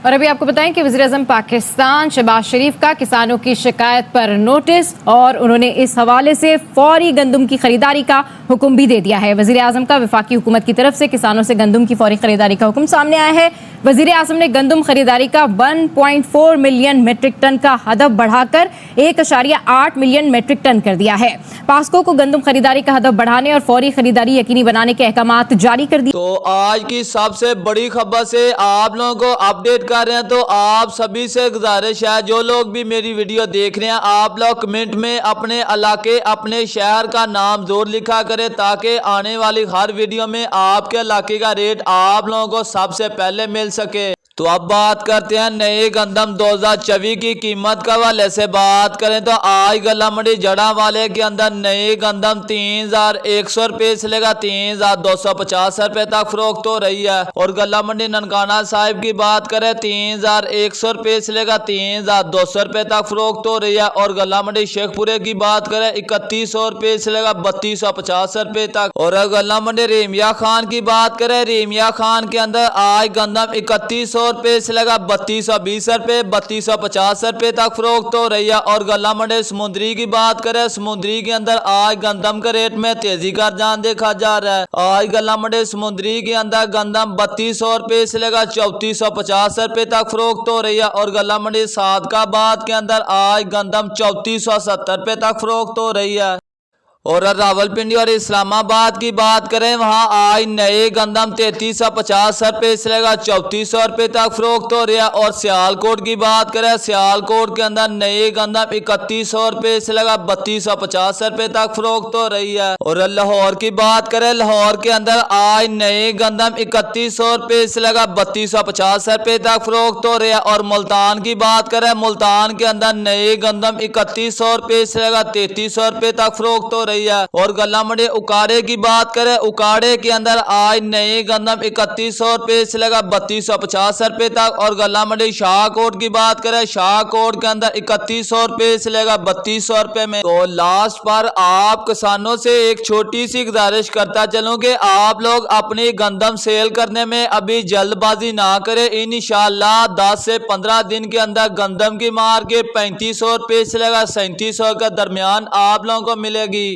और अभी आपको बताएं कि वज़ीर-ए-आज़म पाकिस्तान शहबाज शरीफ का किसानों की शिकायत पर नोटिस और उन्होंने इस हवाले से फौरी गंदम की खरीदारी का हुक्म भी दे दिया है। वज़ीर-ए-आज़म का वफाकी हुकूमत की तरफ से किसानों से गंदम की फौरी खरीदारी का हुक्म सामने आया है। वज़ीर-ए-आज़म ने गंदम खरीदारी का 1.4 मिलियन मेट्रिक टन का हदफ बढ़ाकर 1.8 मिलियन मेट्रिक टन कर दिया है। पास्को को गंदम खरीदारी का हदफ बढ़ाने और फौरी खरीदारी यकीनी बनाने के अहकामात जारी कर दिए। तो आज की सबसे बड़ी खबर से आप लोगों को अपडेट कर रहे हैं। तो आप सभी से गुजारिश है, जो लोग भी मेरी वीडियो देख रहे हैं, आप लोग कमेंट में अपने इलाके अपने शहर का नाम जरूर लिखा करें ताकि आने वाली हर वीडियो में आपके इलाके का रेट आप लोगों को सबसे पहले मिल सके। तो अब बात करते हैं नए गंदम 2024 की कीमत के हवाले से बात करें तो आज गला मंडी जड़ा वाले के अंदर नए गंदम 3100 रुपये से लेकर 3250 रुपये तक फरोख्त हो रही है। और गला मंडी ननकाना साहिब की बात करें 3100 रुपये से लेकर 3200 रुपये तक फरोख्त हो रही है। और गला मंडी शेखपुरे की बात करें 3100 रुपये से लेकर 3250 रुपये तक। और गला मंडी रेमिया खान की बात करें, रेमिया खान के अंदर आज गंदम 3100 रुपये से लगा 3220 रुपये 3250 रुपये तक फरोख्त हो रही है। और गला मंडी समुद्री की बात करें, समुद्री के अंदर आज गंदम के रेट में तेजी का रुझान देखा जा रहा है। आज गला मंडी समुद्री के अंदर गंदम 3200 रुपये से लगा 3450 रुपये तक फरोख्त हो रही है। और गला मंडी सादकाबाद के अंदर आज गंदम 3470 रुपये तक फरोख्त हो रही है। और रावलपिंडी और इस्लामाबाद की बात करें, वहां आज नए गंदम 3350 रुपये से लेकर 3400 रुपये तक फरोख्त हो रहा है। और सियालकोट की बात करें, सियालकोट के अंदर नए गंदम 3100 रुपये से लेकर 3250 रुपये तक फरोख्त हो रही है। और लाहौर की बात करें, लाहौर के अंदर आज नए गंदम 3100 रुपये से लेकर 3250 रुपये तक फरोख्त हो रहा है। और मुल्तान की बात करें, मुल्तान के अंदर नए गंदम 3100 रुपये से लेकर 3300 रुपये तक फरोख्त हो रही है। और गला मंडी उकाड़े की बात करें, उकाड़े के अंदर आज नए गंदम 3100 रुपये से लेकर 3250 रुपये तक। और गला मंडी शाहकोट की बात करें, शाहकोट के अंदर 3100 रुपये से लेकर 3200 रुपये में। तो लास्ट पर आप किसानों से एक छोटी सी गुजारिश करता चलूं कि आप लोग अपनी गंदम सेल करने में अभी जल्दबाजी ना करें। इंशाल्लाह 10 से 15 दिन के अंदर गंदम की मार्केट 3500 रुपये से लेकर 3700 के दरमियान आप लोगों को मिलेगी।